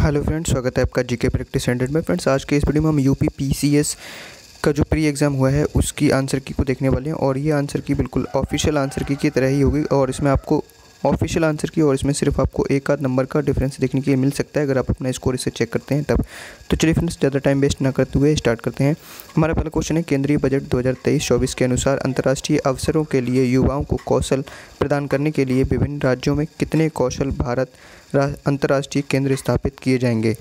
Hello friends, स्वागत है आपका जीके प्रैक्टिस 100 में। फ्रेंड्स, आज के इस वीडियो में हम यूपी पीसीएस का जो प्री एग्ज़ाम हुआ है उसकी आंसर की को देखने वाले हैं। और ये आंसर की बिल्कुल ऑफिशियल आंसर की तरह ही होगी और इसमें आपको ऑफिशियल आंसर की और इसमें सिर्फ आपको एक आध नंबर का डिफरेंस देखने के लिए मिल सकता है अगर आप अपना स्कोर इससे चेक करते हैं तब। तो चलिए फ्रेंड्स, ज़्यादा टाइम वेस्ट ना करते हुए स्टार्ट करते हैं। हमारा पहला क्वेश्चन है, केंद्रीय बजट 2023-24 के अनुसार अंतर्राष्ट्रीय अवसरों के लिए युवाओं को कौशल प्रदान करने के लिए विभिन्न राज्यों में कितने कौशल भारत अंतर्राष्ट्रीय केंद्र स्थापित किए जाएंगे।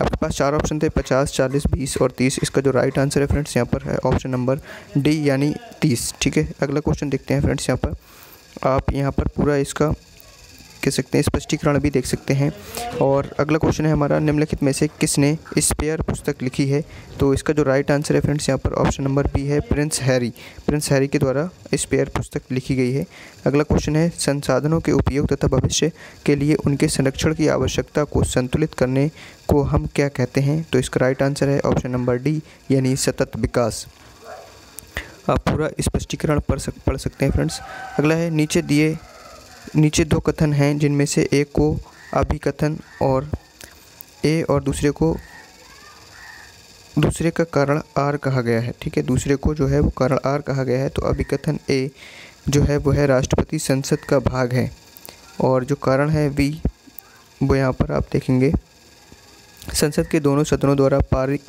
आपके पास चार ऑप्शन थे, 50, 40, 20 और 30। इसका जो राइट आंसर है फ्रेंड्स यहाँ पर है ऑप्शन नंबर डी यानी 30। ठीक है, अगला क्वेश्चन देखते हैं फ्रेंड्स। यहाँ पर आप यहाँ पर पूरा इसका कह सकते हैं स्पष्टीकरण भी देख सकते हैं। और अगला क्वेश्चन है हमारा, निम्नलिखित में से किसने स्पेयर पुस्तक लिखी है। तो इसका जो राइट आंसर है फ्रेंड्स यहाँ पर ऑप्शन नंबर बी है, प्रिंस हैरी के द्वारा स्पेयर पुस्तक लिखी गई है। अगला क्वेश्चन है, संसाधनों के उपयोग तथा भविष्य के लिए उनके संरक्षण की आवश्यकता को संतुलित करने को हम क्या कहते हैं। तो इसका राइट आंसर है ऑप्शन नंबर डी यानी सतत विकास। आप पूरा स्पष्टीकरण पढ़ सकते हैं फ्रेंड्स। अगला है, नीचे दो कथन हैं जिनमें से एक को अभिकथन और ए और दूसरे का कारण आर कहा गया है। ठीक है, दूसरे को जो है वो कारण आर कहा गया है। तो अभिकथन ए जो है वो है राष्ट्रपति संसद का भाग है और जो कारण है वी वो यहाँ पर आप देखेंगे, संसद के दोनों सदनों द्वारा पारित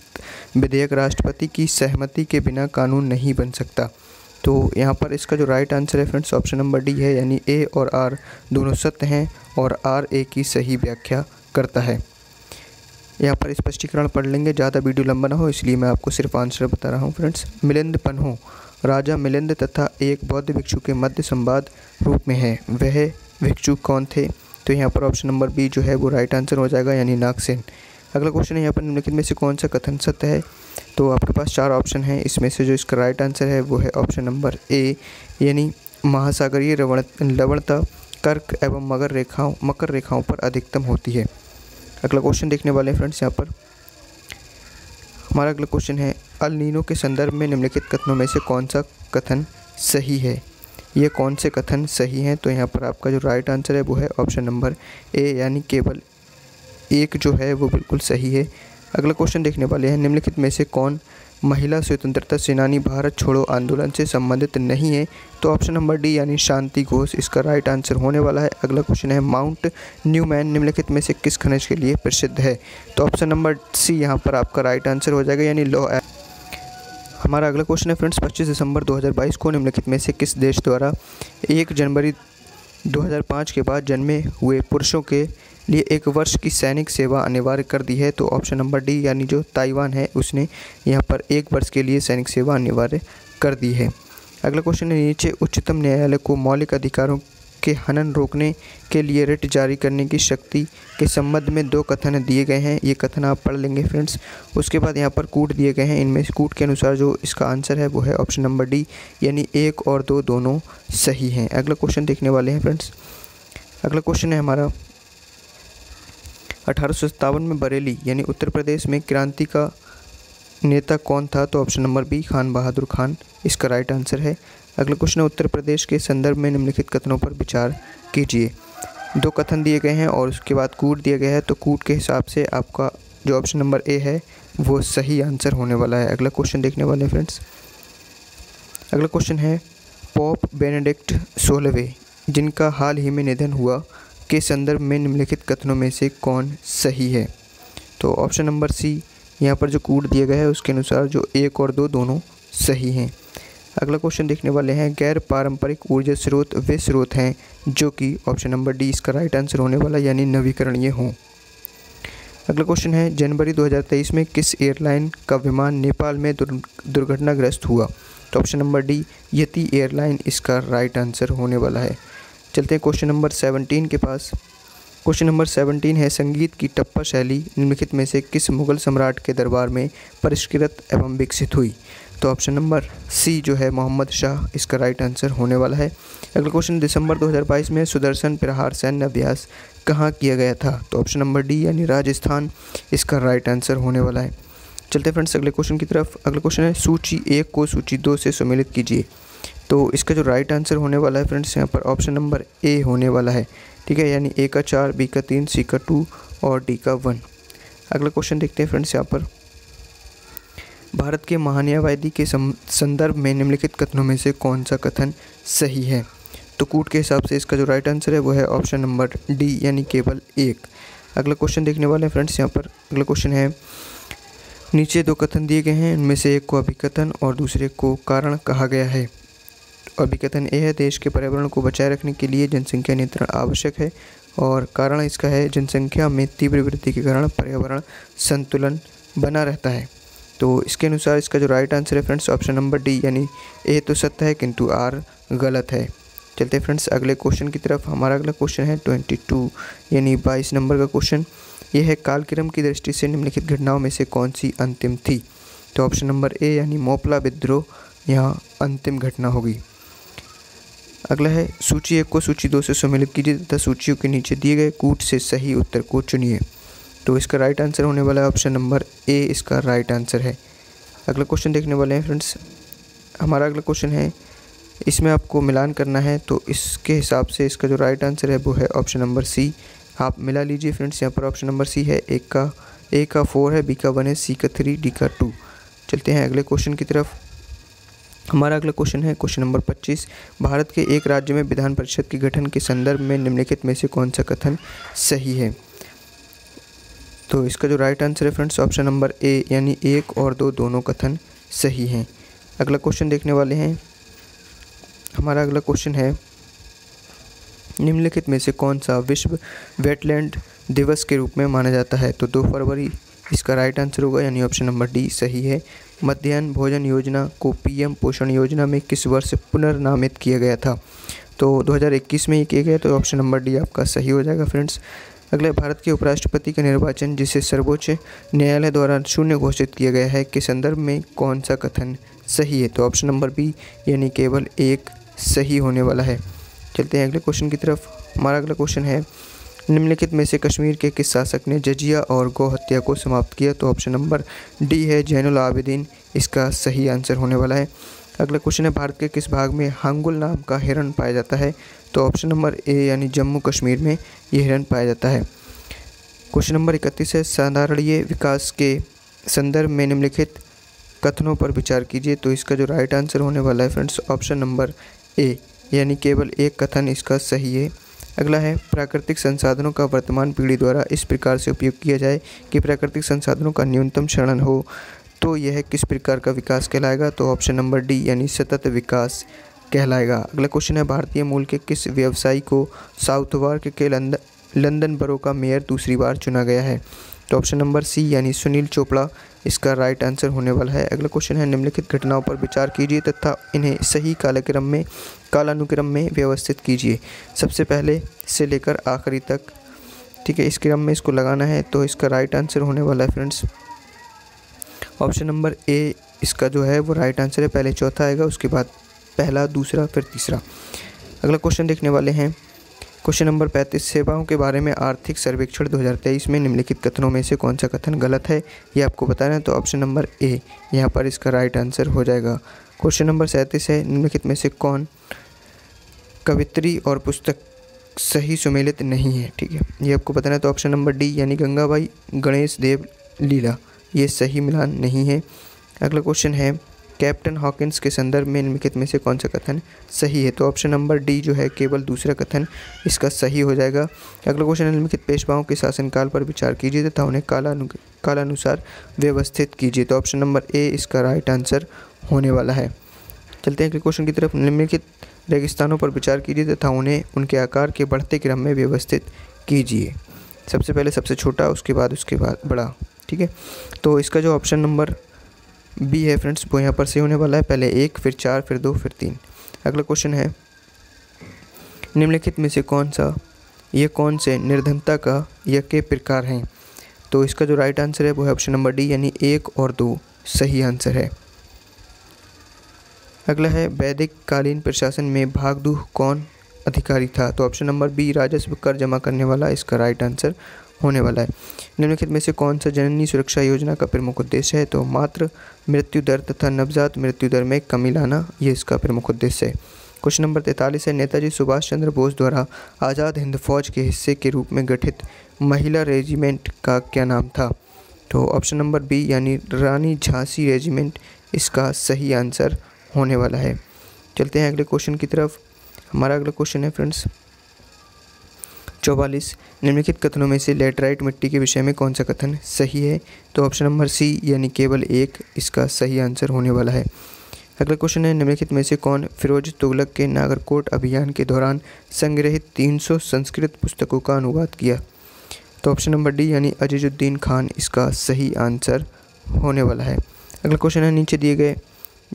विधेयक राष्ट्रपति की सहमति के बिना कानून नहीं बन सकता। तो यहाँ पर इसका जो राइट आंसर है फ्रेंड्स ऑप्शन नंबर डी है यानी ए और आर दोनों सत्य हैं और आर ए की सही व्याख्या करता है। यहाँ पर स्पष्टीकरण पढ़ लेंगे, ज़्यादा वीडियो लंबा ना हो इसलिए मैं आपको सिर्फ आंसर बता रहा हूँ फ्रेंड्स। मिलिंद पन्हो राजा मिलिंद तथा एक बौद्ध भिक्षु के मध्य संवाद रूप में है, वह भिक्षु कौन थे। तो यहाँ पर ऑप्शन नंबर बी जो है वो राइट आंसर हो जाएगा यानी नागसेन। अगला क्वेश्चन है, यहाँ पर निम्नलिखित में से कौन सा कथन सत्य है। तो आपके पास चार ऑप्शन हैं, इसमें से जो इसका राइट आंसर है वो है ऑप्शन नंबर ए यानी महासागरीय लवणता कर्क एवं मकर रेखाओं पर अधिकतम होती है। अगला क्वेश्चन देखने वाले हैं फ्रेंड्स। यहाँ पर हमारा अगला क्वेश्चन है, अल नीनो के संदर्भ में निम्नलिखित कथनों में से कौन सा कथन सही है। ये कौन से कथन सही हैं। तो यहाँ पर आपका जो राइट आंसर है वो है ऑप्शन नंबर ए यानी केवल एक जो है वो बिल्कुल सही है। अगला क्वेश्चन देखने वाले हैं, निम्नलिखित में से कौन महिला स्वतंत्रता सेनानी भारत छोड़ो आंदोलन से संबंधित नहीं है। तो ऑप्शन नंबर डी यानी शांति घोष इसका राइट आंसर होने वाला है। अगला क्वेश्चन है, माउंट न्यूमैन निम्नलिखित में से किस खनिज के लिए प्रसिद्ध है। तो ऑप्शन नंबर सी यहाँ पर आपका राइट आंसर हो जाएगा यानी लौ। हमारा अगला क्वेश्चन है फ्रेंड्स, 25 दिसंबर 2022 को निम्नलिखित में से किस देश द्वारा 1 जनवरी 2005 के बाद जन्मे हुए पुरुषों के लिए 1 वर्ष की सैनिक सेवा अनिवार्य कर दी है। तो ऑप्शन नंबर डी यानी जो ताइवान है उसने यहाँ पर 1 वर्ष के लिए सैनिक सेवा अनिवार्य कर दी है। अगला क्वेश्चन है, नीचे उच्चतम न्यायालय को मौलिक अधिकारों के हनन रोकने के लिए रिट जारी करने की शक्ति के संबंध में 2 कथन दिए गए हैं। ये कथन आप पढ़ लेंगे फ्रेंड्स। उसके बाद यहाँ पर कूट दिए गए हैं, इनमें से कूट के अनुसार जो इसका आंसर है वो है ऑप्शन नंबर डी यानी 1 और 2 दोनों सही हैं। अगला क्वेश्चन देखने वाले हैं फ्रेंड्स। अगला क्वेश्चन है हमारा, 1857 में बरेली यानी उत्तर प्रदेश में क्रांति का नेता कौन था। तो ऑप्शन नंबर बी खान बहादुर खान इसका राइट आंसर है। अगला क्वेश्चन है, उत्तर प्रदेश के संदर्भ में निम्नलिखित कथनों पर विचार कीजिए। 2 कथन दिए गए हैं और उसके बाद कूट दिया गया है। तो कूट के हिसाब से आपका जो ऑप्शन नंबर ए है वो सही आंसर होने वाला है। अगला क्वेश्चन देखने वाले हैं फ्रेंड्स। अगला क्वेश्चन है, पोप बेनेडिक्ट 16वें जिनका हाल ही में निधन हुआ के संदर्भ में निम्नलिखित कथनों में से कौन सही है। तो ऑप्शन नंबर सी यहाँ पर जो कूट दिया गया है उसके अनुसार जो 1 और 2 दोनों सही हैं। अगला क्वेश्चन देखने वाले हैं, गैर पारंपरिक ऊर्जा स्रोत वे स्रोत हैं जो कि ऑप्शन नंबर डी इसका राइट आंसर होने वाला यानी नवीकरणीय हों। अगला क्वेश्चन है, जनवरी 2023 में किस एयरलाइन का विमान नेपाल में दुर्घटनाग्रस्त हुआ। तो ऑप्शन नंबर डी यति एयरलाइन इसका राइट आंसर होने वाला है। चलते हैं क्वेश्चन नंबर 17 के पास। क्वेश्चन नंबर 17 है, संगीत की टप्पा शैली निम्नलिखित में से किस मुगल सम्राट के दरबार में परिष्कृत एवं विकसित हुई। तो ऑप्शन नंबर सी जो है मोहम्मद शाह इसका राइट आंसर होने वाला है। अगला क्वेश्चन, दिसंबर 2022 में सुदर्शन प्रहार सैन्य अभ्यास कहाँ किया गया था। तो ऑप्शन नंबर डी यानी राजस्थान इसका राइट आंसर होने वाला है। चलते फ्रेंड्स अगले क्वेश्चन की तरफ। अगला क्वेश्चन है, सूची 1 को सूची 2 से सम्मिलित कीजिए। तो इसका जो राइट आंसर होने वाला है फ्रेंड्स यहाँ पर ऑप्शन नंबर ए होने वाला है। ठीक है, यानी ए का 4, बी का 3, सी का 2 और डी का 1। अगला क्वेश्चन देखते हैं फ्रेंड्स यहाँ पर, भारत के महान्यायवादी के संदर्भ में निम्नलिखित कथनों में से कौन सा कथन सही है? तो कूट के हिसाब से इसका जो राइट आंसर है वो है ऑप्शन नंबर डी, यानी केवल एक। अगला क्वेश्चन देखने वाले हैं फ्रेंड्स यहाँ पर। अगला क्वेश्चन है, नीचे दो कथन दिए गए हैं, इनमें से एक को अभिकथन और दूसरे को कारण कहा गया है। अभिकथन ए है, देश के पर्यावरण को बचाए रखने के लिए जनसंख्या नियंत्रण आवश्यक है, और कारण इसका है, जनसंख्या में तीव्र वृद्धि के कारण पर्यावरण संतुलन बना रहता है। तो इसके अनुसार इसका जो राइट आंसर है फ्रेंड्स ऑप्शन नंबर डी, यानी ए तो सत्य है किंतु आर गलत है। चलते हैं फ्रेंड्स अगले क्वेश्चन की तरफ। हमारा अगला क्वेश्चन है 22 यानी 22 नंबर का क्वेश्चन। यह है, कालक्रम की दृष्टि से निम्नलिखित घटनाओं में से कौन सी अंतिम थी? तो ऑप्शन नंबर ए यानी मोपला विद्रोह यहाँ अंतिम घटना होगी। अगला है, सूची 1 को सूची 2 से सम्मिलित कीजिए तथा सूचियों के नीचे दिए गए कूट से सही उत्तर को चुनिए। तो इसका राइट आंसर होने वाला है ऑप्शन नंबर ए, इसका राइट आंसर है। अगला क्वेश्चन देखने वाले हैं फ्रेंड्स। हमारा अगला क्वेश्चन है, इसमें आपको मिलान करना है, तो इसके हिसाब से इसका जो राइट आंसर है वो है ऑप्शन नंबर सी। आप मिला लीजिए फ्रेंड्स। यहाँ पर ऑप्शन नंबर सी है, ए का 4 है, बी का 1 है, सी का 3, डी का 2। चलते हैं अगले क्वेश्चन की तरफ। हमारा अगला क्वेश्चन है क्वेश्चन नंबर 25, भारत के एक राज्य में विधान परिषद के गठन के संदर्भ में निम्नलिखित में से कौन सा कथन सही है? तो इसका जो राइट आंसर है फ्रेंड्स ऑप्शन नंबर ए, यानी 1 और 2 दोनों कथन सही हैं। अगला क्वेश्चन देखने वाले हैं। हमारा अगला क्वेश्चन है, निम्नलिखित में से कौन सा विश्व वेटलैंड दिवस के रूप में माना जाता है? तो 2 फरवरी इसका राइट आंसर होगा, यानी ऑप्शन नंबर डी सही है। मध्याह्न भोजन योजना को पीएम पोषण योजना में किस वर्ष पुनर्नामित किया गया था? तो 2021 में ये किया गया, तो ऑप्शन नंबर डी आपका सही हो जाएगा फ्रेंड्स। अगले, भारत के उपराष्ट्रपति का निर्वाचन जिसे सर्वोच्च न्यायालय द्वारा शून्य घोषित किया गया है के संदर्भ में कौन सा कथन सही है? तो ऑप्शन नंबर बी, यानी केवल एक सही होने वाला है। चलते हैं अगले क्वेश्चन की तरफ। हमारा अगला क्वेश्चन है, निम्नलिखित में से कश्मीर के किस शासक ने जजिया और गौ हत्या को समाप्त किया? तो ऑप्शन नंबर डी है, जैनुल आबिदीन, इसका सही आंसर होने वाला है। अगला क्वेश्चन है, भारत के किस भाग में हांगुल नाम का हिरण पाया जाता है? तो ऑप्शन नंबर ए, यानी जम्मू कश्मीर में ये हिरण पाया जाता है। क्वेश्चन नंबर 31 है, साधारणीय विकास के संदर्भ में निम्नलिखित कथनों पर विचार कीजिए। तो इसका जो राइट आंसर होने वाला है फ्रेंड्स ऑप्शन नंबर ए, यानी केवल एक कथन इसका सही है। अगला है, प्राकृतिक संसाधनों का वर्तमान पीढ़ी द्वारा इस प्रकार से उपयोग किया जाए कि प्राकृतिक संसाधनों का न्यूनतम क्षरण हो, तो यह किस प्रकार का विकास कहलाएगा? तो ऑप्शन नंबर डी, यानी सतत विकास कहलाएगा। अगला क्वेश्चन है, भारतीय मूल के किस व्यवसायी को साउथवार्क के लंदन बरो का मेयर दूसरी बार चुना गया है? तो ऑप्शन नंबर सी, यानी सुनील चोपड़ा, इसका राइट आंसर होने वाला है। अगला क्वेश्चन है, निम्नलिखित घटनाओं पर विचार कीजिए तथा इन्हें सही कालानुक्रम में व्यवस्थित कीजिए, सबसे पहले से लेकर आखिरी तक। ठीक है, इस क्रम में इसको लगाना है। तो इसका राइट आंसर होने वाला है फ्रेंड्स ऑप्शन नंबर ए, इसका जो है वो राइट आंसर है। पहले चौथा आएगा, उसके बाद पहला, दूसरा, फिर तीसरा। अगला क्वेश्चन देखने वाले हैं क्वेश्चन नंबर 35, सेवाओं के बारे में आर्थिक सर्वेक्षण 2023 में निम्नलिखित कथनों में से कौन सा कथन गलत है, ये आपको बताना है। तो ऑप्शन नंबर ए यहाँ पर इसका राइट आंसर हो जाएगा। क्वेश्चन नंबर 37 है, निम्नलिखित में से कौन कवित्री और पुस्तक सही सुमेलित नहीं है? ठीक है, ये आपको बताना है। तो ऑप्शन नंबर डी, यानी गंगाबाई गणेश देव लीला, ये सही मिलान नहीं है। अगला क्वेश्चन है, कैप्टन हॉकिंस के संदर्भ में निम्नलिखित में से कौन सा कथन सही है? तो ऑप्शन नंबर डी जो है, केवल दूसरा कथन इसका सही हो जाएगा। अगला क्वेश्चन है, निम्नलिखित पेशवाओं के शासनकाल पर विचार कीजिए तथा उन्हें कालानुसार व्यवस्थित कीजिए। तो ऑप्शन नंबर ए इसका राइट आंसर होने वाला है। चलते हैं अगले क्वेश्चन की तरफ। निम्नलिखित रेगिस्तानों पर विचार कीजिए तथा उन्हें उनके आकार के बढ़ते क्रम में व्यवस्थित कीजिए, सबसे पहले सबसे छोटा, उसके बाद बड़ा। ठीक है, तो इसका जो ऑप्शन नंबर बी है फ्रेंड्स वो यहाँ पर सही होने वाला है। पहले 1, फिर 4, फिर 2, फिर 3। अगला क्वेश्चन है, निम्नलिखित में से कौन से निर्धनता का या के प्रकार हैं? तो इसका जो राइट आंसर है वो है ऑप्शन नंबर डी, यानी 1 और 2 सही आंसर है। अगला है, वैदिक कालीन प्रशासन में भागदूह कौन अधिकारी था? तो ऑप्शन नंबर बी, राजस्व कर जमा करने वाला, इसका राइट आंसर होने वाला है। निम्नलिखित में से कौन सा जननी सुरक्षा योजना का प्रमुख उद्देश्य है? तो मातृ मृत्यु दर तथा नवजात मृत्यु दर में कमी लाना, ये इसका प्रमुख उद्देश्य है। क्वेश्चन नंबर 43 है, नेताजी सुभाष चंद्र बोस द्वारा आज़ाद हिंद फौज के हिस्से के रूप में गठित महिला रेजिमेंट का क्या नाम था? तो ऑप्शन नंबर बी यानी रानी झांसी रेजिमेंट इसका सही आंसर होने वाला है। चलते हैं अगले क्वेश्चन की तरफ। हमारा अगला क्वेश्चन है फ्रेंड्स 44, निम्नलिखित कथनों में से लैटेराइट मिट्टी के विषय में कौन सा कथन सही है? तो ऑप्शन नंबर सी यानी केवल एक इसका सही आंसर होने वाला है। अगला क्वेश्चन है निम्नलिखित में से कौन फिरोज तुगलक के नागरकोट अभियान के दौरान संग्रहित 300 संस्कृत पुस्तकों का अनुवाद किया? तो ऑप्शन नंबर डी यानी अजीजुद्दीन खान इसका सही आंसर होने वाला है। अगला क्वेश्चन है नीचे दिए गए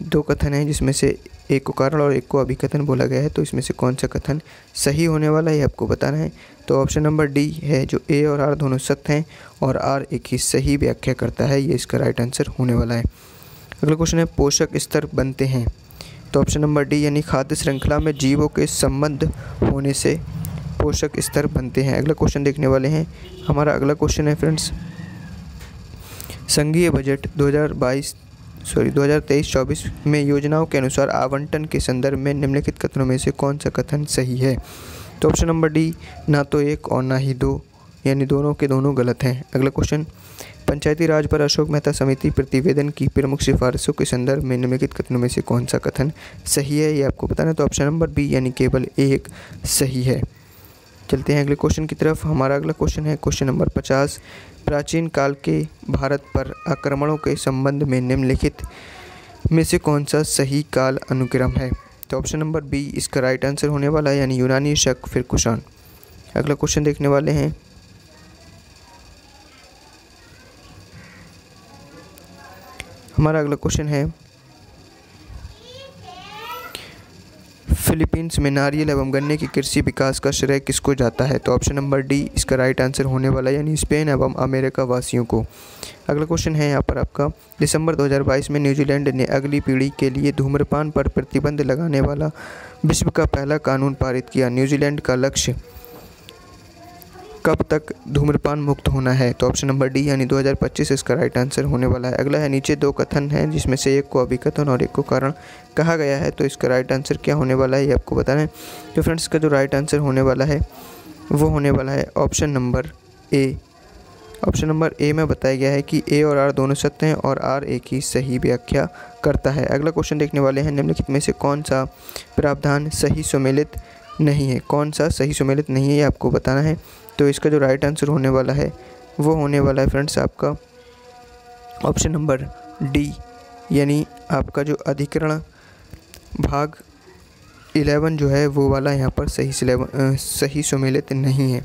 दो कथन हैं जिसमें से एक को कारण और एक को अभिकथन बोला गया है, तो इसमें से कौन सा कथन सही होने वाला है आपको बताना है। तो ऑप्शन नंबर डी है जो ए और आर दोनों सत्य हैं और आर एक ही सही व्याख्या करता है, ये इसका राइट आंसर होने वाला है। अगला क्वेश्चन है पोषक स्तर बनते हैं? तो ऑप्शन नंबर डी यानी खाद्य श्रृंखला में जीवों के संबंध होने से पोषक स्तर बनते हैं। अगला क्वेश्चन देखने वाले हैं। हमारा अगला क्वेश्चन है फ्रेंड्स संघीय बजट 2023-24 में योजनाओं के अनुसार आवंटन के संदर्भ में निम्नलिखित कथनों में से कौन सा कथन सही है? तो ऑप्शन नंबर डी ना तो एक और ना ही दो यानी दोनों के दोनों गलत हैं। अगला क्वेश्चन पंचायती राज पर अशोक मेहता समिति प्रतिवेदन की प्रमुख सिफारिशों के संदर्भ में निम्नलिखित कथनों में से कौन सा कथन सही है, ये आपको बताना है। तो ऑप्शन नंबर बी यानी केवल एक सही है। चलते हैं अगले क्वेश्चन की तरफ। हमारा अगला क्वेश्चन है क्वेश्चन नंबर 50, प्राचीन काल के भारत पर आक्रमणों के संबंध में निम्नलिखित में से कौन सा सही काल अनुक्रम है? तो ऑप्शन नंबर बी इसका राइट आंसर होने वाला है यानी यूनानी, शक फिर कुषाण। अगला क्वेश्चन देखने वाले हैं। हमारा अगला क्वेश्चन है फिलीपींस में नारियल एवं गन्ने की कृषि विकास का श्रेय किसको जाता है? तो ऑप्शन नंबर डी इसका राइट आंसर होने वाला है यानी स्पेन एवं अमेरिका वासियों को। अगला क्वेश्चन है यहाँ पर आपका दिसंबर 2022 में न्यूजीलैंड ने अगली पीढ़ी के लिए धूम्रपान पर प्रतिबंध लगाने वाला विश्व का पहला कानून पारित किया। न्यूजीलैंड का लक्ष्य कब तक धूम्रपान मुक्त होना है? तो ऑप्शन नंबर डी यानी 2025 इसका राइट आंसर होने वाला है। अगला है नीचे दो कथन हैं जिसमें से एक को अभिकथन और एक को कारण कहा गया है, तो इसका राइट आंसर क्या होने वाला है ये आपको बताना है। तो फ्रेंड्स इसका जो राइट आंसर होने वाला है वो होने वाला है ऑप्शन नंबर ए। ऑप्शन नंबर ए में बताया गया है कि ए और आर दोनों सत्य हैं और आर एक ही सही व्याख्या करता है। अगला क्वेश्चन देखने वाले हैं निम्नलिखित में से कौन सा प्रावधान सही सुमेलित नहीं है? कौन सा सही सुमेलित नहीं है ये आपको बताना है। तो इसका जो राइट आंसर होने वाला है वो होने वाला है फ्रेंड्स आपका ऑप्शन नंबर डी यानी आपका जो अधिकरण भाग 11 जो है वो वाला यहाँ पर सही सुमेलित नहीं है।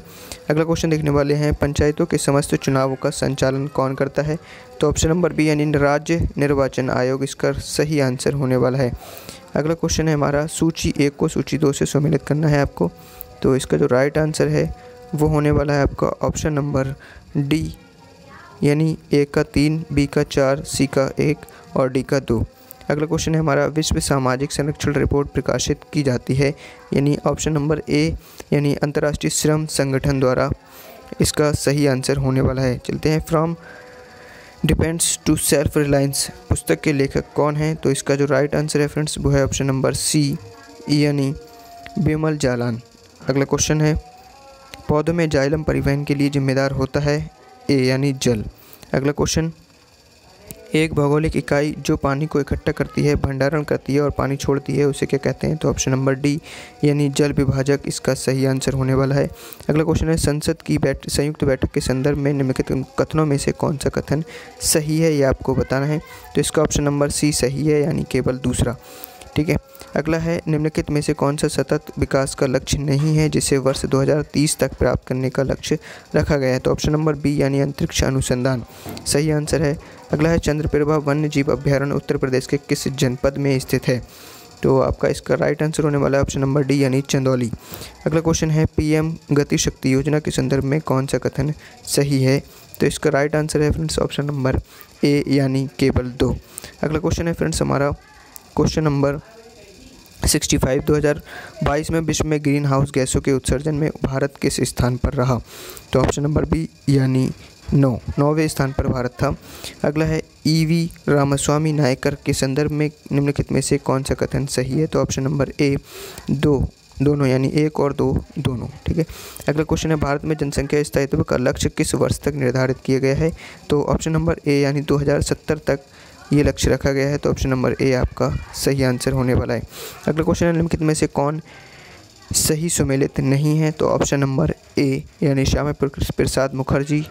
अगला क्वेश्चन देखने वाले हैं पंचायतों के समस्त चुनावों का संचालन कौन करता है? तो ऑप्शन नंबर बी यानी राज्य निर्वाचन आयोग इसका सही आंसर होने वाला है। अगला क्वेश्चन है हमारा सूची 1 को सूची 2 से सुमेलित करना है आपको, तो इसका जो राइट आंसर है वो होने वाला है आपका ऑप्शन नंबर डी यानी ए का 3, बी का 4, सी का 1 और डी का 2। अगला क्वेश्चन है हमारा विश्व सामाजिक संरक्षण रिपोर्ट प्रकाशित की जाती है यानी ऑप्शन नंबर ए यानी अंतर्राष्ट्रीय श्रम संगठन द्वारा इसका सही आंसर होने वाला है। चलते हैं from dependence to self reliance पुस्तक के लेखक कौन हैं? तो इसका जो राइट आंसर है फ्रेंड्स वो है ऑप्शन नंबर सी यानी बिमल जालान। अगला क्वेश्चन है पौधों में जाइलम परिवहन के लिए जिम्मेदार होता है ए यानी जल। अगला क्वेश्चन एक भौगोलिक इकाई जो पानी को इकट्ठा करती है, भंडारण करती है और पानी छोड़ती है उसे क्या कहते हैं? तो ऑप्शन नंबर डी यानी जल विभाजक इसका सही आंसर होने वाला है। अगला क्वेश्चन है संसद की संयुक्त बैठक के संदर्भ में निम्नलिखित कथनों में से कौन सा कथन सही है ये आपको बताना है। तो इसका ऑप्शन नंबर सी सही है यानी केवल दूसरा। ठीक है। अगला है निम्नलिखित में से कौन सा सतत विकास का लक्ष्य नहीं है जिसे वर्ष 2030 तक प्राप्त करने का लक्ष्य रखा गया है? तो ऑप्शन नंबर बी यानी अंतरिक्ष अनुसंधान सही आंसर है। अगला है चंद्रप्रभा वन्य जीव अभ्यारण्य उत्तर प्रदेश के किस जनपद में स्थित है? तो आपका इसका राइट आंसर होने वाला है ऑप्शन नंबर डी यानी चंदौली। अगला क्वेश्चन है पीएम गति शक्ति योजना के संदर्भ में कौन सा कथन सही है? तो इसका राइट आंसर है फ्रेंड्स ऑप्शन नंबर ए यानी केवल 2। अगला क्वेश्चन है फ्रेंड्स हमारा क्वेश्चन नंबर 65 2022 में विश्व में ग्रीन हाउस गैसों के उत्सर्जन में भारत किस स्थान पर रहा? तो ऑप्शन नंबर बी यानी 9वें स्थान पर भारत था। अगला है ईवी रामास्वामी नायकर के संदर्भ में निम्नलिखित में से कौन सा कथन सही है? तो ऑप्शन नंबर ए 2 दोनों, यानी 1 और 2 दोनों, ठीक है। अगला क्वेश्चन है, भारत में जनसंख्या स्थायित्व का लक्ष्य किस वर्ष तक निर्धारित किया गया है? तो ऑप्शन नंबर ए यानी 2070 तक ये लक्ष्य रखा गया है। तो ऑप्शन नंबर ए आपका सही आंसर होने वाला है। अगला क्वेश्चन है, निम्नलिखित में से कौन सही सुमेलित नहीं है? तो ऑप्शन नंबर ए यानी श्यामा प्रसाद मुखर्जी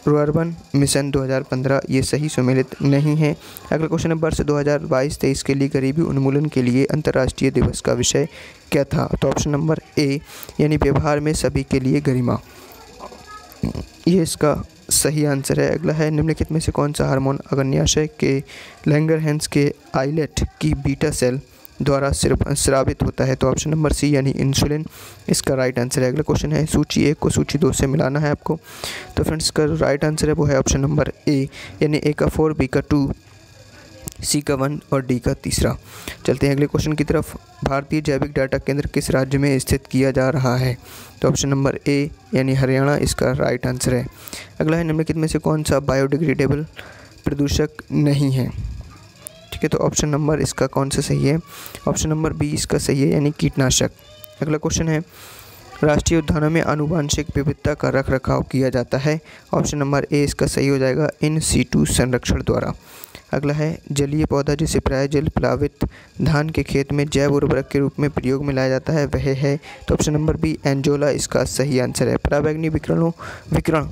रुर्बन मिशन 2015 ये सही सुमेलित नहीं है। अगला क्वेश्चन है, वर्ष 2022-23 के लिए गरीबी उन्मूलन के लिए अंतर्राष्ट्रीय दिवस का विषय क्या था? तो ऑप्शन नंबर ए यानी व्यवहार में सभी के लिए गरिमा, ये इसका सही आंसर है। अगला है, निम्नलिखित में से कौन सा हार्मोन अग्न्याशय के लैंगरहैंस के आइलेट की बीटा सेल द्वारा स्रावित होता है? तो ऑप्शन नंबर सी यानी इंसुलिन इसका राइट आंसर है। अगला क्वेश्चन है, सूची 1 को सूची 2 से मिलाना है आपको। तो फ्रेंड्स इसका राइट आंसर है वो है ऑप्शन नंबर ए यानी ए का 4, बी का 2, सी का 1 और डी का 3। चलते हैं अगले क्वेश्चन की तरफ। भारतीय जैविक डाटा केंद्र किस राज्य में स्थित किया जा रहा है? तो ऑप्शन नंबर ए यानी हरियाणा इसका राइट आंसर है। अगला है, निम्नलिखित में से कौन सा बायोडिग्रेडेबल प्रदूषक नहीं है? ठीक है, तो ऑप्शन नंबर इसका कौन सा सही है? ऑप्शन नंबर बी इसका सही है यानी कीटनाशक। अगला क्वेश्चन है, राष्ट्रीय उद्यानों में आनुवांशिक विविधता का रख रखाव किया जाता है? ऑप्शन नंबर ए इसका सही हो जाएगा इन सीटू संरक्षण द्वारा। अगला है, जलीय पौधा जिसे प्राय जल प्लावित धान के खेत में जैव उर्वरक के रूप में प्रयोग में लाया जाता है वह है? तो ऑप्शन नंबर बी एंजोला इसका सही आंसर है। पराबैंगनी विकिरण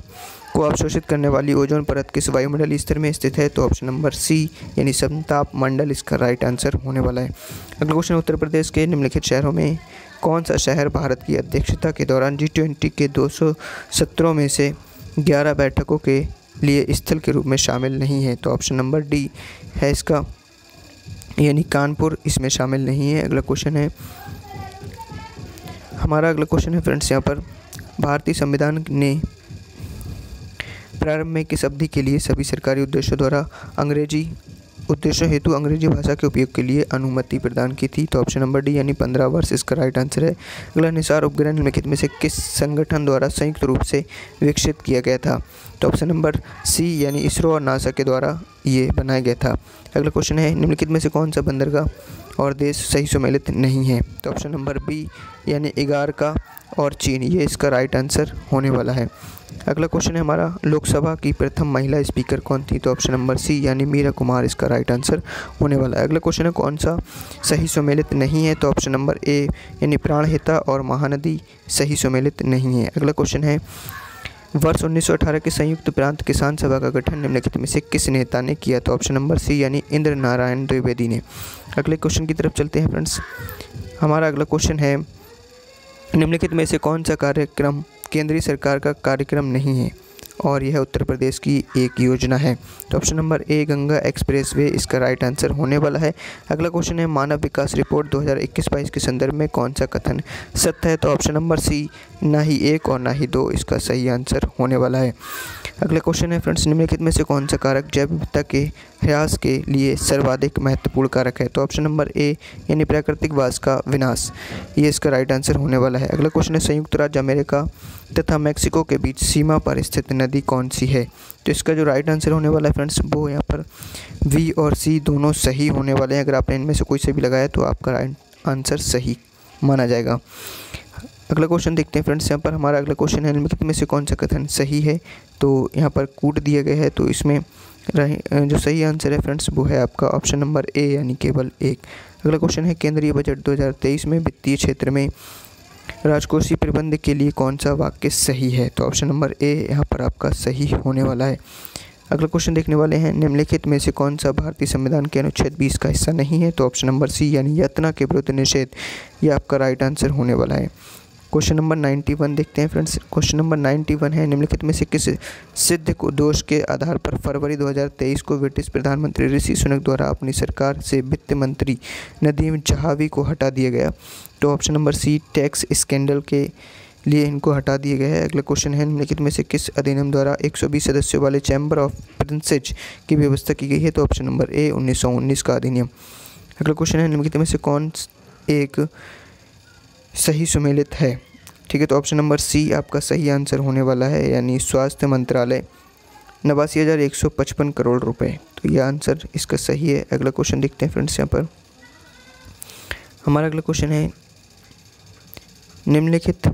को अवशोषित करने वाली ओजोन परत किस वायुमंडलीय स्तर में स्थित है? तो ऑप्शन नंबर सी यानी समताप मंडल इसका राइट आंसर होने वाला है। अगला क्वेश्चन, उत्तर प्रदेश के निम्नलिखित शहरों में कौन सा शहर भारत की अध्यक्षता के दौरान G20 के 200 सत्रों में से 11 बैठकों के लिए स्थल के रूप में शामिल नहीं है? तो ऑप्शन नंबर डी है इसका यानी कानपुर इसमें शामिल नहीं है। अगला क्वेश्चन है हमारा, अगला क्वेश्चन है फ्रेंड्स यहाँ पर, भारतीय संविधान ने प्रारंभ में किस अवधि के लिए सभी सरकारी उद्देश्यों हेतु अंग्रेजी भाषा के उपयोग के लिए अनुमति प्रदान की थी? तो ऑप्शन नंबर डी यानी 15 वर्ष इसका राइट आंसर है। अगला, निसार उपग्रह निम्नलिखित में से किस संगठन द्वारा संयुक्त रूप से विकसित किया गया था? तो ऑप्शन नंबर सी यानी इसरो और नासा के द्वारा ये बनाया गया था। अगला क्वेश्चन है, निम्नलिखित में से कौन सा बंदरगाह और देश सही सुमेलित नहीं है? तो ऑप्शन नंबर बी यानी इगारका और चीन ये इसका राइट आंसर होने वाला है। अगला क्वेश्चन है हमारा, लोकसभा की प्रथम महिला स्पीकर कौन थी? तो ऑप्शन नंबर सी यानी मीरा कुमार इसका राइट आंसर होने वाला है। अगला क्वेश्चन है, कौन सा सही सुमेलित नहीं है? तो ऑप्शन नंबर ए यानी प्राणहिता और महानदी सही सुमेलित नहीं है। अगला क्वेश्चन है, वर्ष 1918 के संयुक्त प्रांत किसान सभा का गठन निम्नलिखित में से किस नेता ने किया? तो ऑप्शन नंबर सी यानी इंद्र नारायण द्विवेदी ने। अगले क्वेश्चन की तरफ चलते हैं फ्रेंड्स। हमारा अगला क्वेश्चन है, निम्नलिखित में से कौन सा कार्यक्रम केंद्रीय सरकार का कार्यक्रम नहीं है और यह उत्तर प्रदेश की एक योजना है? तो ऑप्शन नंबर ए गंगा एक्सप्रेसवे इसका राइट आंसर होने वाला है। अगला क्वेश्चन है, मानव विकास रिपोर्ट 2021-22 के संदर्भ में कौन सा कथन सत्य है? तो ऑप्शन नंबर सी ना ही 1 और ना ही 2 इसका सही आंसर होने वाला है। अगला क्वेश्चन है फ्रेंड्स, निम्नलिखित में से कौन सा कारक जैव विविधता के ह्रास के लिए सर्वाधिक महत्वपूर्ण कारक है? तो ऑप्शन नंबर ए यानी प्राकृतिक वास का विनाश ये इसका राइट आंसर होने वाला है। अगला क्वेश्चन है, संयुक्त राज्य अमेरिका तथा मैक्सिको के बीच सीमा पर स्थित नदी कौन सी है? तो इसका जो राइट आंसर होने वाला है फ्रेंड्स वो यहाँ पर बी और सी दोनों सही होने वाले हैं। अगर आपने इनमें से कोई से भी लगाया तो आपका राइट आंसर सही माना जाएगा। अगला क्वेश्चन देखते हैं फ्रेंड्स। यहाँ पर हमारा अगला क्वेश्चन है, निम्नलिखित में से कौन सा कथन सही है? तो यहाँ पर कूट दिया गया है, तो इसमें जो सही आंसर है फ्रेंड्स वो है आपका ऑप्शन नंबर ए यानी केवल 1। अगला क्वेश्चन है, केंद्रीय बजट 2023 में वित्तीय क्षेत्र में राजकोषीय प्रबंध के लिए कौन सा वाक्य सही है? तो ऑप्शन नंबर ए यहाँ पर आपका सही होने वाला है। अगला क्वेश्चन देखने वाले हैं, निम्नलिखित में से कौन सा भारतीय संविधान के अनुच्छेद 20 का हिस्सा नहीं है? तो ऑप्शन नंबर सी यानी यातना के विरुद्ध निषेध ये आपका राइट आंसर होने वाला है। क्वेश्चन नंबर 91 देखते हैं फ्रेंड्स। क्वेश्चन नंबर 91 है, निम्नलिखित में से किस सिद्ध दोष के आधार पर फरवरी 2023 को ब्रिटिश प्रधानमंत्री ऋषि सुनक द्वारा अपनी सरकार से वित्त मंत्री नदीम जहावी को हटा दिया गया? तो option number C tax scandal के लिए इनको हटा दिया गया है। अगला क्वेश्चन है, निम्नलिखित में से किस अधिनियम द्वारा 120 सदस्यों वाले चैम्बर ऑफ प्रिंसेज की व्यवस्था की गई है? तो ऑप्शन नंबर ए 1919 का अधिनियम। अगला क्वेश्चन है, निम्नलिखित में से कौन एक सही सुमेलित है? ठीक है, तो ऑप्शन नंबर सी आपका सही आंसर होने वाला है यानी स्वास्थ्य मंत्रालय 89,155 करोड़ रुपए। तो यह आंसर इसका सही है। अगला क्वेश्चन देखते हैं फ्रेंड्स। यहाँ पर हमारा अगला क्वेश्चन है, निम्नलिखित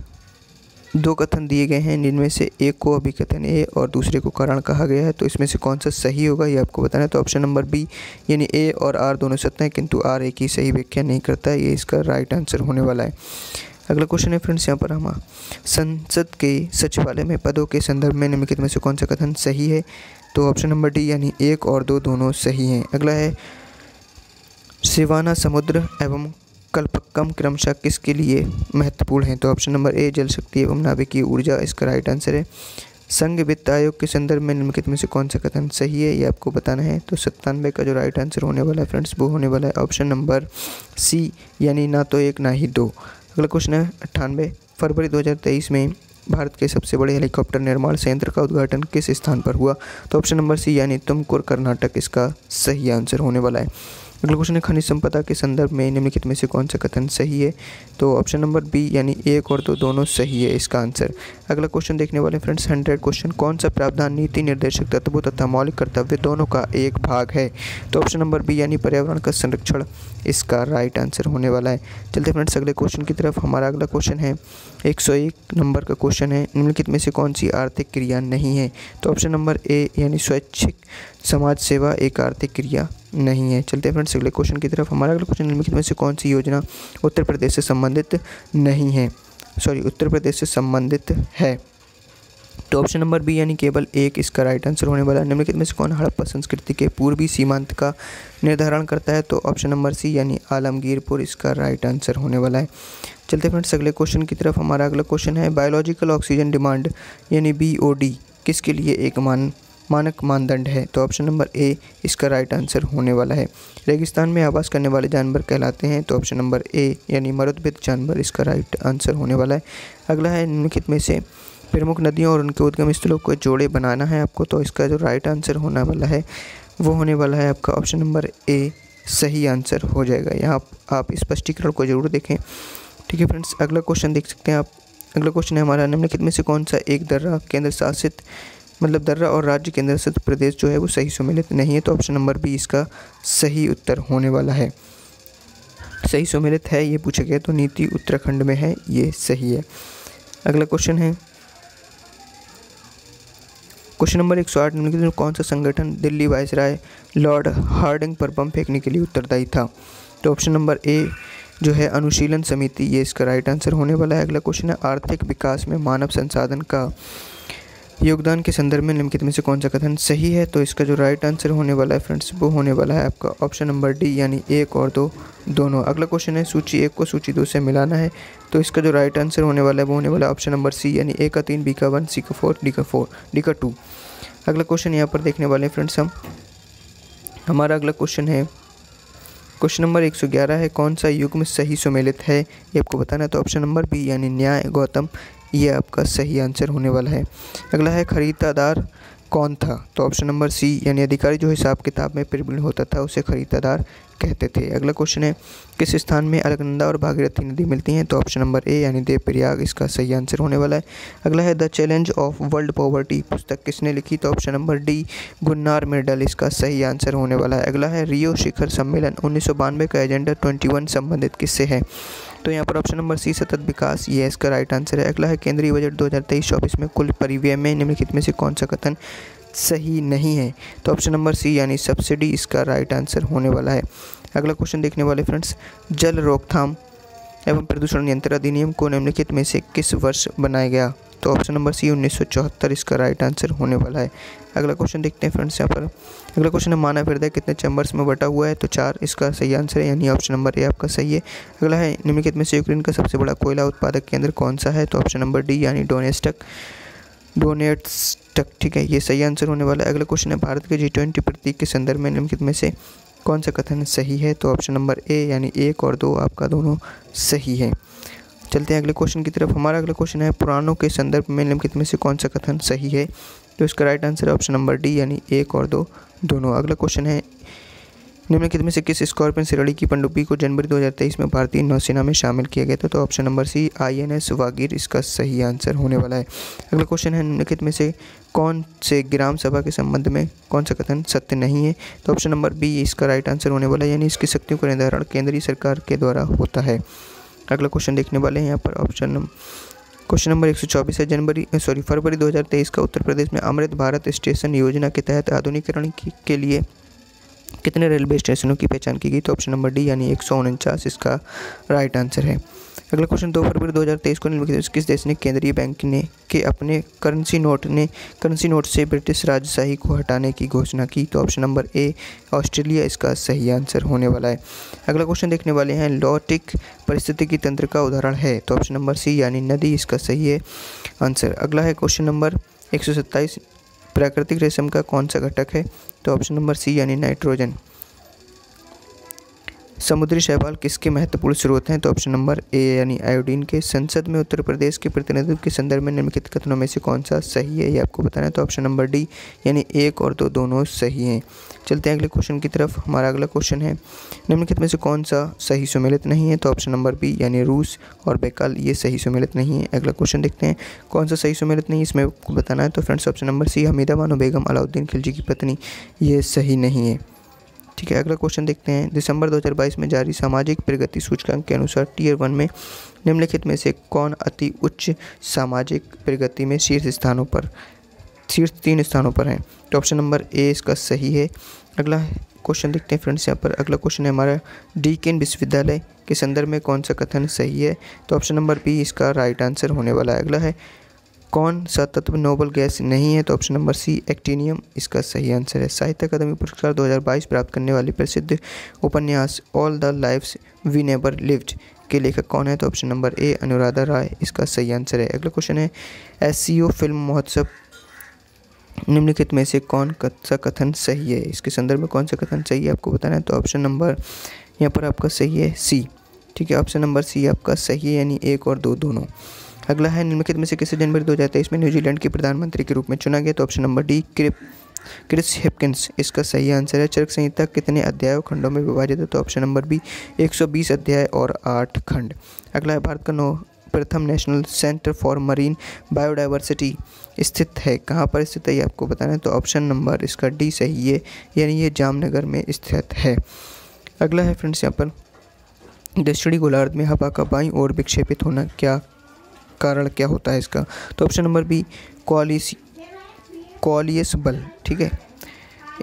दो कथन दिए गए हैं, जिनमें से एक को अभिकथन ए और दूसरे को कारण कहा गया है, तो इसमें से कौन सा सही होगा ये आपको बताना है। तो ऑप्शन नंबर बी यानी ए और आर दोनों सत्य हैं, किंतु आर एक ही सही व्याख्या नहीं करता है, ये इसका राइट आंसर होने वाला है। अगला क्वेश्चन है फ्रेंड्स, यहाँ पर हम संसद के सचिवालय में पदों के संदर्भ में निम्नलिखित में से कौन सा कथन सही है। तो ऑप्शन नंबर डी यानी 1 और 2 दोनों सही हैं। अगला है शिवाना समुद्र एवं कल्पक्कम क्रमशः किसके लिए महत्वपूर्ण है। तो ऑप्शन नंबर ए जल शक्ति एवं नाभिकीय ऊर्जा इसका राइट आंसर है। संघ वित्त आयोग के संदर्भ में निम्नलिखित में से कौन सा कथन सही है, ये आपको बताना है। तो 97 का जो राइट आंसर होने वाला है फ्रेंड्स, वो होने वाला है ऑप्शन नंबर सी यानी ना तो 1 ना ही 2। अगला क्वेश्चन है 98 फरवरी 2023 में भारत के सबसे बड़े हेलीकॉप्टर निर्माण संयंत्र का उद्घाटन किस स्थान पर हुआ। तो ऑप्शन नंबर सी यानी तुमकुर कर्नाटक इसका सही आंसर होने वाला है। अगला क्वेश्चन है खनिज संपदा के संदर्भ में निम्नलिखित में से कौन सा कथन सही है। तो ऑप्शन नंबर बी यानी 1 और 2 दोनों सही है इसका आंसर। अगला क्वेश्चन देखने वाले फ्रेंड्स 100 क्वेश्चन, कौन सा प्रावधान नीति निर्देशक तत्वों तथा मौलिक कर्तव्य दोनों का एक भाग है। तो ऑप्शन नंबर बी यानी पर्यावरण का संरक्षण इसका राइट आंसर होने वाला है। चलते फ्रेंड्स अगले क्वेश्चन की तरफ। हमारा अगला क्वेश्चन है 101 नंबर का क्वेश्चन है, निम्नलिखित में से कौन सी आर्थिक क्रिया नहीं है। तो ऑप्शन नंबर ए यानी स्वैच्छिक समाज सेवा एक आर्थिक क्रिया नहीं है। चलते हैं फ्रेंड्स अगले क्वेश्चन की तरफ। हमारा अगला क्वेश्चन निम्नलिखित में से कौन सी योजना उत्तर प्रदेश से संबंधित नहीं है, उत्तर प्रदेश से संबंधित है। तो ऑप्शन नंबर बी यानी केवल 1 इसका राइट आंसर होने वाला है। निम्नलिखित में से कौन हड़प्पा संस्कृति के पूर्वी सीमांत का निर्धारण करता है। तो ऑप्शन नंबर सी यानी आलमगीरपुर इसका राइट आंसर होने वाला है। चलते फ्रेंड्स अगले क्वेश्चन की तरफ। हमारा अगला क्वेश्चन है बायोलॉजिकल ऑक्सीजन डिमांड यानी BOD किसके लिए एक मानक मानदंड है। तो ऑप्शन नंबर ए इसका राइट आंसर होने वाला है। रेगिस्तान में आवास करने वाले जानवर कहलाते हैं। तो ऑप्शन नंबर ए यानी मरुद्भिद जानवर इसका राइट आंसर होने वाला है। अगला है निम्नलिखित में से प्रमुख नदियों और उनके उद्गम स्थलों को जोड़े बनाना है आपको। तो इसका जो राइट आंसर होने वाला है वो होने वाला है आपका ऑप्शन नंबर ए सही आंसर हो जाएगा। यहाँ आप स्पष्टीकरण को जरूर देखें। ठीक है फ्रेंड्स अगला क्वेश्चन देख सकते हैं आप। अगला क्वेश्चन है हमारा निम्नलिखित में से कौन सा एक दर्रा केंद्र शासित दर्रा और राज्य केंद्र शासित प्रदेश जो है वो सही सुमेलित नहीं है। तो ऑप्शन नंबर बी इसका सही उत्तर होने वाला है। सही सुमेलित है ये पूछा गया तो नीति उत्तराखंड में है, ये सही है। अगला क्वेश्चन है क्वेश्चन नंबर 108 निम्नलिखित में कौन सा संगठन दिल्ली वायसराय लॉर्ड हार्डिंग पर बम फेंकने के लिए उत्तरदायी था। तो ऑप्शन नंबर ए जो है अनुशीलन समिति ये इसका राइट आंसर होने वाला है। अगला क्वेश्चन है आर्थिक विकास में मानव संसाधन का योगदान के संदर्भ में निम्नलिखित में से कौन सा कथन सही है। तो इसका जो राइट आंसर होने वाला है फ्रेंड्स वो होने वाला है आपका ऑप्शन नंबर डी यानी 1 और 2 दोनों। अगला क्वेश्चन है सूची 1 को सूची 2 से मिलाना है। तो इसका जो राइट आंसर होने वाला है वो होने वाला है ऑप्शन नंबर सी यानी A का 3 B का 1 C का 4 D का 2। अगला क्वेश्चन यहाँ पर देखने वाले हैं फ्रेंड्स हम। हमारा अगला क्वेश्चन है क्वेश्चन नंबर 111 है कौन सा युग्म सही सुमेलित है ये आपको बताना है। तो ऑप्शन नंबर बी यानी न्याय गौतम ये आपका सही आंसर होने वाला है। अगला है खरीदार कौन था। तो ऑप्शन नंबर सी यानी अधिकारी जो हिसाब किताब में प्रवीण होता था उसे खरीदार कहते थे। अगला क्वेश्चन है किस स्थान में अलकनंदा और भागीरथी नदी मिलती हैं। तो ऑप्शन नंबर ए यानी देवप्रयाग इसका सही आंसर होने वाला है। अगला है the challenge of world poverty पुस्तक किसने लिखी। तो option number D Gunnar Myrdal इसका सही आंसर होने वाला है। अगला है रियो शिखर सम्मेलन 1992 का एजेंडा 21 संबंधित किससे है। तो यहाँ पर ऑप्शन नंबर सी सतत विकास ये इसका राइट आंसर है। अगला है केंद्रीय बजट 2023-24 में कुल परिव्यय में निम्नलिखित में से कौन सा कथन सही नहीं है। तो ऑप्शन नंबर सी यानी सब्सिडी इसका राइट आंसर होने वाला है। अगला क्वेश्चन देखने वाले फ्रेंड्स जल रोकथाम एवं प्रदूषण नियंत्रण अधिनियम को निम्नलिखित में से किस वर्ष बनाया गया। तो ऑप्शन नंबर सी 1974 इसका राइट आंसर होने वाला है। अगला क्वेश्चन देखते हैं फ्रेंड्स यहाँ पर। अगला क्वेश्चन है मानव हृदय कितने चैम्बर्स में बटा हुआ है। तो 4 इसका सही आंसर है यानी ऑप्शन नंबर ए आपका सही है। अगला है निम्नलिखित में से यूक्रेन का सबसे बड़ा कोयला उत्पादक केंद्र कौन सा है। तो ऑप्शन नंबर डी यानी डोनेट्स्क ठीक है ये सही आंसर होने वाला है। अगला क्वेश्चन है भारत के G20 प्रतीक के संदर्भ में निम्नलिखित में से कौन सा कथन सही है। तो ऑप्शन नंबर ए यानी 1 और 2 आपका दोनों सही है। चलते हैं अगले क्वेश्चन की तरफ। हमारा अगला क्वेश्चन है पुराणों के संदर्भ में निम्नलिखित में से कौन सा कथन सही है। तो इसका राइट आंसर है ऑप्शन नंबर डी यानी 1 और 2 दोनों। अगला क्वेश्चन है निम्नलिखित में से किस स्कॉर्पियन श्रेणी की पनडुब्बी को जनवरी 2023 में भारतीय नौसेना में शामिल किया गया था। तो option number C INS Vagir इसका सही आंसर होने वाला है। अगला क्वेश्चन है निम्नलिखित में से कौन से ग्राम सभा के संबंध में कौन सा कथन सत्य नहीं है। तो ऑप्शन नंबर बी इसका राइट आंसर होने वाला है यानी इसकी शक्तियों का निर्धारण केंद्रीय सरकार के द्वारा होता है। अगला क्वेश्चन देखने वाले हैं यहाँ पर क्वेश्चन नंबर 124 है। फरवरी 2023 का उत्तर प्रदेश में अमृत भारत स्टेशन योजना के तहत आधुनिकीकरण के लिए कितने रेलवे स्टेशनों की पहचान की गई? तो ऑप्शन नंबर डी यानी 149 इसका राइट आंसर है। अगला क्वेश्चन 2 फरवरी 2023 को निम्नलिखित किस देश ने केंद्रीय बैंक के अपने करेंसी नोट से ब्रिटिश राजशाही को हटाने की घोषणा की? तो ऑप्शन नंबर ए ऑस्ट्रेलिया इसका सही आंसर होने वाला है। अगला क्वेश्चन देखने वाले हैं लॉटिक पारिस्थितिकी तंत्र का उदाहरण है? तो ऑप्शन नंबर सी यानी नदी इसका सही है आंसर। अगला है क्वेश्चन नंबर 127, प्राकृतिक रेशम का कौन सा घटक है? तो ऑप्शन नंबर सी यानी नाइट्रोजन। समुद्री शैवाल किसके महत्वपूर्ण स्रोत हैं? तो ऑप्शन नंबर ए यानी आयोडीन के। संसद में उत्तर प्रदेश के प्रतिनिधित्व के संदर्भ में निम्नलिखित कथनों में से कौन सा सही है, ये आपको बताना है। तो ऑप्शन नंबर डी यानी 1 और 2 दोनों सही हैं। चलते हैं अगले क्वेश्चन की तरफ। हमारा अगला क्वेश्चन है निम्नलिखित में से कौन सा सही सुमेलित नहीं है? तो ऑप्शन नंबर बी यानी रूस और बेकाल ये सही सुमेलित नहीं है। अगला क्वेश्चन देखते हैं कौन सा सही सुमेलित नहीं है, इसमें आपको बताना है। तो friends option number C Hamida Bano Begum Alauddin Khilji की पत्नी ये सही नहीं है। ठीक है, अगला क्वेश्चन देखते हैं। दिसंबर 2022 में जारी सामाजिक प्रगति सूचकांक के अनुसार टियर 1 में निम्नलिखित में से कौन अति उच्च सामाजिक प्रगति में शीर्ष 3 स्थानों पर है? तो ऑप्शन नंबर ए इसका सही है। अगला क्वेश्चन देखते हैं फ्रेंड्स। यहाँ पर अगला क्वेश्चन है हमारा डीकेन विश्वविद्यालय के संदर्भ में कौन सा कथन सही है? तो ऑप्शन नंबर बी इसका राइट आंसर होने वाला है। अगला है कौन सा तत्व नोबल गैस नहीं है? तो ऑप्शन नंबर सी एक्टिनियम इसका सही आंसर है। साहित्य अकादमी पुरस्कार 2022 प्राप्त करने वाली प्रसिद्ध उपन्यास all the lives we never lived के लेखक कौन है? तो option number A Anuradha Roy इसका सही आंसर है। अगला क्वेश्चन है SCO फिल्म महोत्सव निम्नलिखित में से कौन सा कथन सही है? इसके संदर्भ में कौन सा कथन सही है आपको बताना है। तो ऑप्शन नंबर यहाँ पर आपका सही है सी। ठीक है, ऑप्शन नंबर सी आपका सही है यानी 1 और 2 दोनों। अगला है निम्नलिखित में से किसे जनवरी 2023 में न्यूजीलैंड के प्रधानमंत्री के रूप में चुना गया? तो option number D Chris Hipkins इसका सही आंसर है। चरक संहिता कितने अध्यायों खंडों में विभाजित है? तो ऑप्शन नंबर बी 120 अध्याय और 8 खंड। अगला है भारत का प्रथम national centre for marine biodiversity स्थित है, कहाँ पर स्थित है ये आपको बताना है। तो ऑप्शन नंबर इसका डी सही है यानी ये जामनगर में स्थित है। अगला है फ्रेंड्स यहाँ पर दक्षिणी गोलार्ध में हवा का बाईं ओर विक्षेपित होना कारण क्या होता है इसका? तो ऑप्शन नंबर बी कॉलियस बल। ठीक है,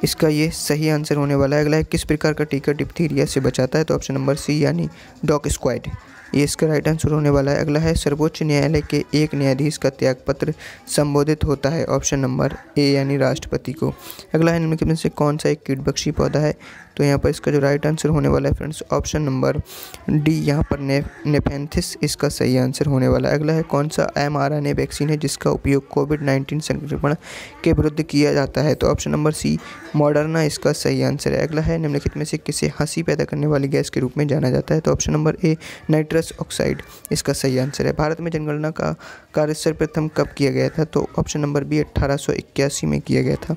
इसका ये सही आंसर होने वाला है। अगला है किस प्रकार का टीका डिप्थीरिया से बचाता है? तो ऑप्शन नंबर सी यानी डॉक स्क्वाड ये इसका राइट आंसर होने वाला है। अगला है सर्वोच्च न्यायालय के एक न्यायाधीश का त्यागपत्र संबोधित होता है? ऑप्शन नंबर ए यानी राष्ट्रपति को। अगला है निम्नलिखित में से कौन सा एक कीटभक्षी पौधा है? तो यहाँ पर इसका जो राइट आंसर होने वाला है फ्रेंड्स ऑप्शन नंबर डी यहाँ पर नेफेंथिस इसका सही आंसर होने वाला है। अगला है कौन सा mRNA वैक्सीन है जिसका उपयोग कोविड-19 संक्रमण के विरुद्ध किया जाता है? तो ऑप्शन नंबर सी मॉडर्ना इसका सही आंसर है। अगला है निम्नलिखित में से किसे हंसी पैदा करने वाली गैस के रूप में जाना जाता है? तो ऑप्शन नंबर ए नाइट्रस ऑक्साइड इसका सही आंसर है। भारत में जनगणना का कार्य सर्वप्रथम कब किया गया था? तो ऑप्शन नंबर बी 1881 में किया गया था।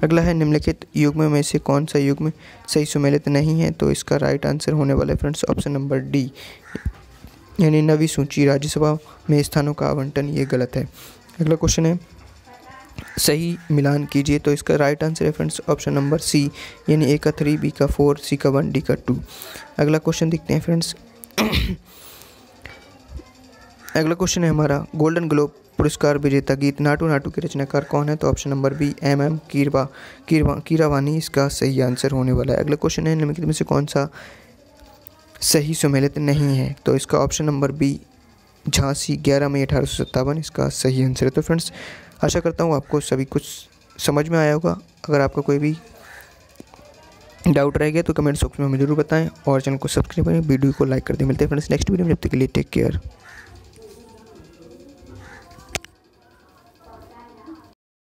अगला है निम्नलिखित युग्म में से कौन सा युग्म सही सुमेलित नहीं है? तो इसका राइट आंसर होने वाला है फ्रेंड्स ऑप्शन नंबर डी यानी 9वीं सूची राज्यसभा में स्थानों का आवंटन ये गलत है। अगला क्वेश्चन है सही मिलान कीजिए। तो इसका राइट आंसर है फ्रेंड्स ऑप्शन नंबर सी यानी ए का 3 बी का 4 सी का 1 डी का 2। अगला क्वेश्चन देखते हैं फ्रेंड्स। अगला क्वेश्चन है हमारा गोल्डन ग्लोब पुरस्कार विजेता गीत नाटू नाटू के रचनाकार कौन है? तो option number B MM Keeravani इसका सही आंसर होने वाला है। अगला क्वेश्चन है निम्नलिखित में से कौन सा सही सुमेलित नहीं है? तो इसका ऑप्शन नंबर बी झांसी 11 मई 1857 इसका सही आंसर है। तो फ्रेंड्स आशा करता हूँ आपको सभी कुछ समझ में आया होगा। अगर आपका कोई भी डाउट रह गया तो कमेंट बॉक्स में हमें जरूर बताएं और चैनल को सब्सक्राइब करें, वीडियो को लाइक कर दें। मिलते हैं फ्रेंड्स नेक्स्ट वीडियो में, जब तक के लिए टेक केयर।